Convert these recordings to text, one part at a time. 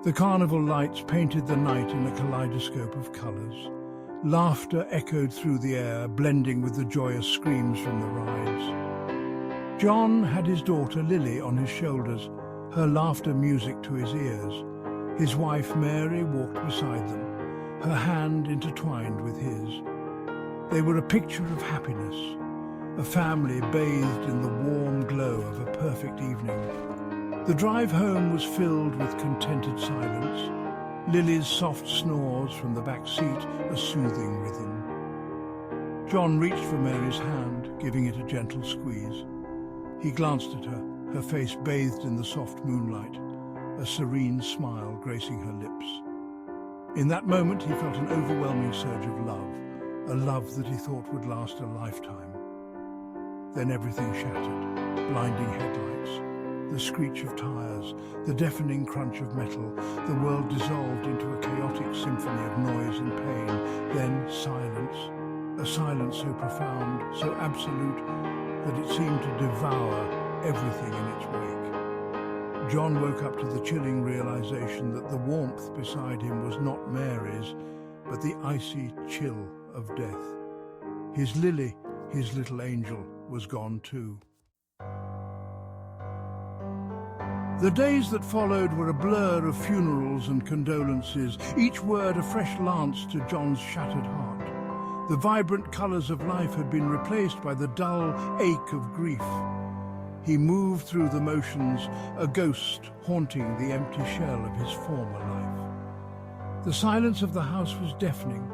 The carnival lights painted the night in a kaleidoscope of colours. Laughter echoed through the air, blending with the joyous screams from the rides. John had his daughter Lily on his shoulders, her laughter music to his ears. His wife Mary walked beside them, her hand intertwined with his. They were a picture of happiness, a family bathed in the warm glow of a perfect evening. The drive home was filled with contented silence, Lily's soft snores from the back seat a soothing rhythm. John reached for Mary's hand, giving it a gentle squeeze. He glanced at her, her face bathed in the soft moonlight, a serene smile gracing her lips. In that moment he felt an overwhelming surge of love, a love that he thought would last a lifetime. Then everything shattered, blinding headlights, the screech of tires, the deafening crunch of metal. The world dissolved into a chaotic symphony of noise and pain. Then silence, a silence so profound, so absolute, that it seemed to devour everything in its wake. John woke up to the chilling realization that the warmth beside him was not Mary's, but the icy chill of death. His Lily, his little angel, was gone too. The days that followed were a blur of funerals and condolences, each word a fresh lance to John's shattered heart. The vibrant colours of life had been replaced by the dull ache of grief. He moved through the motions, a ghost haunting the empty shell of his former life. The silence of the house was deafening.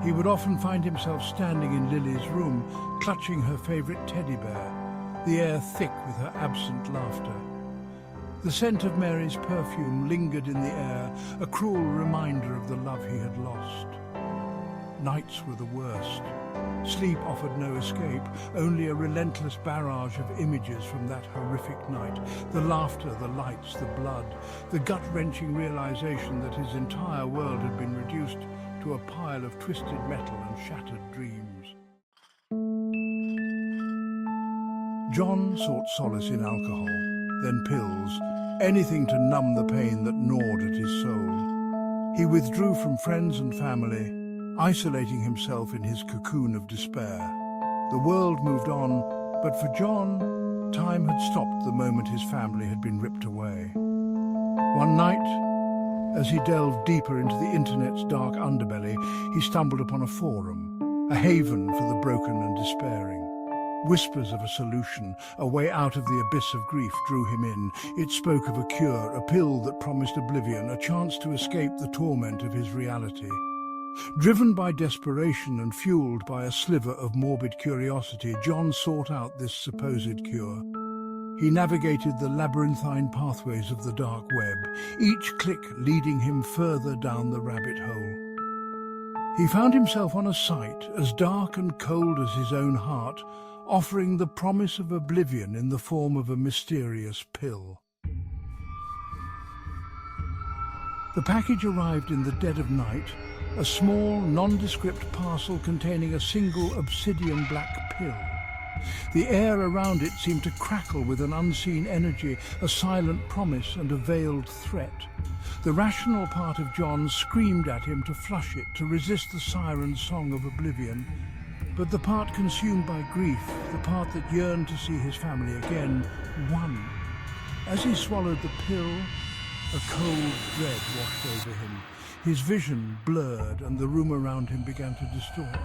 He would often find himself standing in Lily's room, clutching her favourite teddy bear, the air thick with her absent laughter. The scent of Mary's perfume lingered in the air, a cruel reminder of the love he had lost. Nights were the worst. Sleep offered no escape, only a relentless barrage of images from that horrific night. The laughter, the lights, the blood, the gut-wrenching realization that his entire world had been reduced to a pile of twisted metal and shattered dreams. John sought solace in alcohol, then pills, anything to numb the pain that gnawed at his soul. He withdrew from friends and family, isolating himself in his cocoon of despair. The world moved on, but for John, time had stopped the moment his family had been ripped away. One night, as he delved deeper into the internet's dark underbelly, he stumbled upon a forum, a haven for the broken and despairing. Whispers of a solution, a way out of the abyss of grief, drew him in. It spoke of a cure, a pill that promised oblivion, a chance to escape the torment of his reality. Driven by desperation and fueled by a sliver of morbid curiosity, John sought out this supposed cure. He navigated the labyrinthine pathways of the dark web, each click leading him further down the rabbit hole. He found himself on a site as dark and cold as his own heart, offering the promise of oblivion in the form of a mysterious pill. The package arrived in the dead of night, a small, nondescript parcel containing a single obsidian black pill. The air around it seemed to crackle with an unseen energy, a silent promise and a veiled threat. The rational part of John screamed at him to flush it, to resist the siren song of oblivion. But the part consumed by grief, the part that yearned to see his family again, won. As he swallowed the pill, a cold dread washed over him. His vision blurred and the room around him began to distort.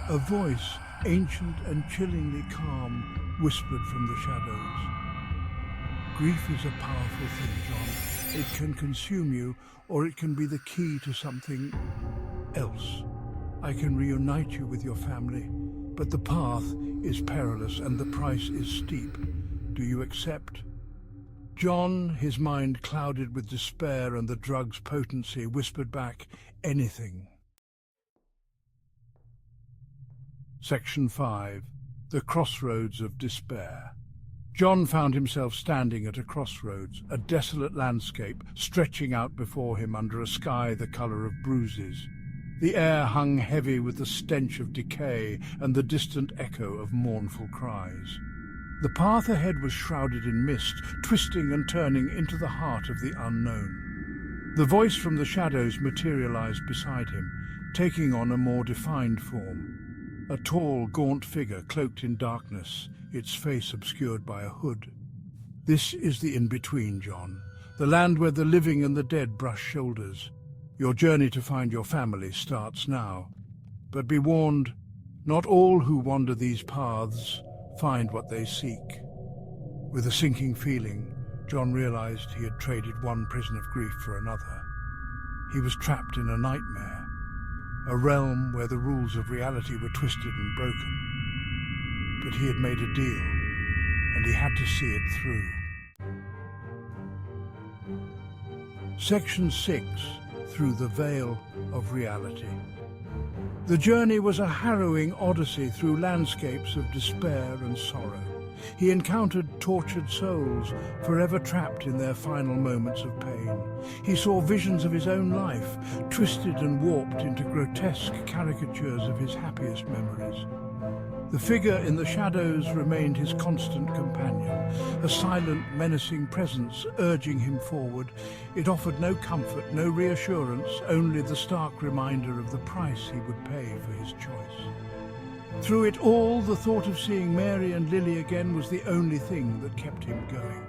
A voice, ancient and chillingly calm, whispered from the shadows. Grief is a powerful thing, John. It can consume you, or it can be the key to something else. I can reunite you with your family, but the path is perilous and the price is steep. Do you accept? John, his mind clouded with despair and the drug's potency, whispered back, anything. Section 5. The Crossroads of Despair. John found himself standing at a crossroads, a desolate landscape stretching out before him under a sky the colour of bruises. The air hung heavy with the stench of decay and the distant echo of mournful cries. The path ahead was shrouded in mist, twisting and turning into the heart of the unknown. The voice from the shadows materialized beside him, taking on a more defined form. A tall, gaunt figure cloaked in darkness, its face obscured by a hood. This is the in-between, John. The land where the living and the dead brush shoulders. Your journey to find your family starts now. But be warned, not all who wander these paths find what they seek. With a sinking feeling, John realized he had traded one prison of grief for another. He was trapped in a nightmare, a realm where the rules of reality were twisted and broken. But he had made a deal, and he had to see it through. Section 6, Through the Veil of Reality. The journey was a harrowing odyssey through landscapes of despair and sorrow. He encountered tortured souls, forever trapped in their final moments of pain. He saw visions of his own life, twisted and warped into grotesque caricatures of his happiest memories. The figure in the shadows remained his constant companion, a silent, menacing presence urging him forward. It offered no comfort, no reassurance, only the stark reminder of the price he would pay for his choice. Through it all, the thought of seeing Mary and Lily again was the only thing that kept him going.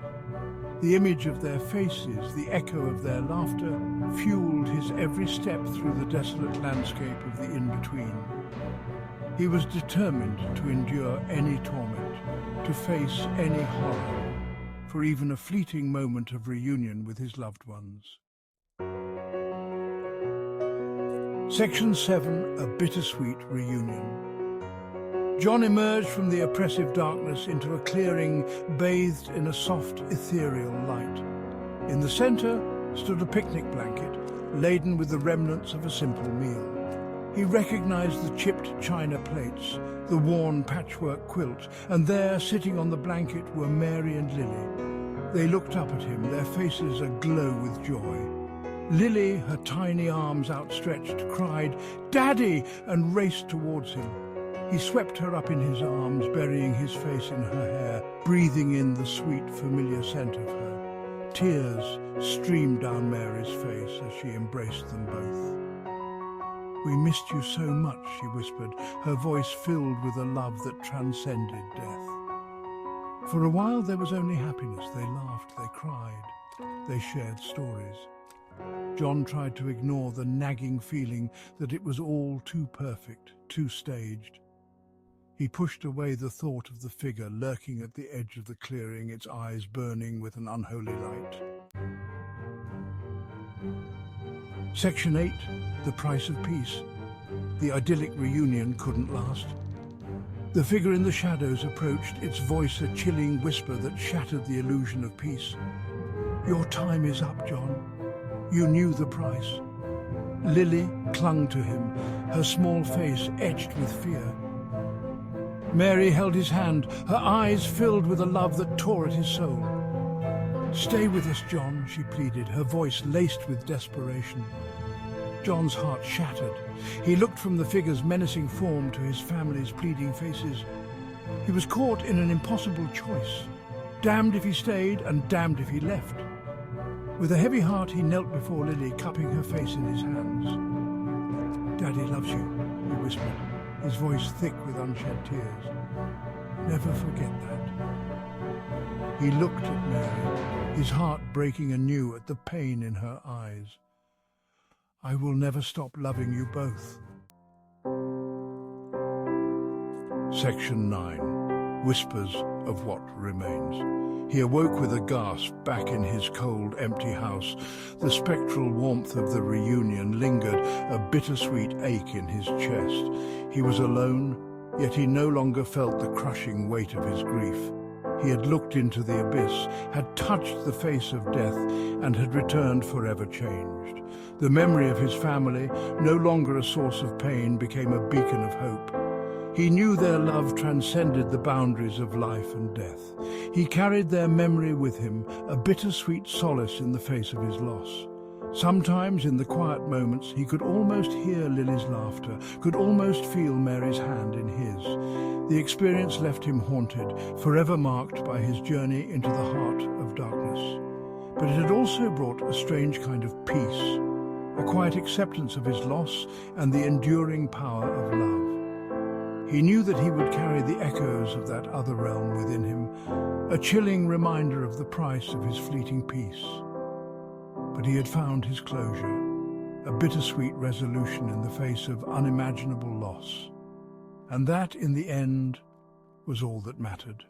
The image of their faces, the echo of their laughter, fueled his every step through the desolate landscape of the in-between. He was determined to endure any torment, to face any horror, for even a fleeting moment of reunion with his loved ones. Section 7, A Bittersweet Reunion. John emerged from the oppressive darkness into a clearing bathed in a soft, ethereal light. In the center stood a picnic blanket, laden with the remnants of a simple meal. He recognized the chipped china plates, the worn patchwork quilt, and there, sitting on the blanket, were Mary and Lily. They looked up at him, their faces aglow with joy. Lily, her tiny arms outstretched, cried, "Daddy!" and raced towards him. He swept her up in his arms, burying his face in her hair, breathing in the sweet, familiar scent of her. Tears streamed down Mary's face as she embraced them both. "We missed you so much," she whispered, her voice filled with a love that transcended death. For a while there was only happiness. They laughed, they cried, they shared stories. John tried to ignore the nagging feeling that it was all too perfect, too staged. He pushed away the thought of the figure lurking at the edge of the clearing, its eyes burning with an unholy light. Section 8, The Price of Peace. The idyllic reunion couldn't last. The figure in the shadows approached, its voice a chilling whisper that shattered the illusion of peace. "Your time is up, John. You knew the price." Lily clung to him, her small face etched with fear. Mary held his hand, her eyes filled with a love that tore at his soul. "Stay with us, John," she pleaded, her voice laced with desperation. John's heart shattered. He looked from the figure's menacing form to his family's pleading faces. He was caught in an impossible choice, damned if he stayed and damned if he left. With a heavy heart, he knelt before Lily, cupping her face in his hands. "Daddy loves you," he whispered, his voice thick with unshed tears. "Never forget that." He looked at Mary, his heart breaking anew at the pain in her eyes. "I will never stop loving you both." Section 9. Whispers of What Remains. He awoke with a gasp, back in his cold, empty house. The spectral warmth of the reunion lingered, a bittersweet ache in his chest. He was alone, yet he no longer felt the crushing weight of his grief. He had looked into the abyss, had touched the face of death, and had returned forever changed. The memory of his family, no longer a source of pain, became a beacon of hope. He knew their love transcended the boundaries of life and death. He carried their memory with him, a bittersweet solace in the face of his loss. Sometimes, in the quiet moments, he could almost hear Lily's laughter, could almost feel Mary's hand in his. The experience left him haunted, forever marked by his journey into the heart of darkness. But it had also brought a strange kind of peace, a quiet acceptance of his loss and the enduring power of love. He knew that he would carry the echoes of that other realm within him, a chilling reminder of the price of his fleeting peace. But he had found his closure, a bittersweet resolution in the face of unimaginable loss. And that, in the end, was all that mattered.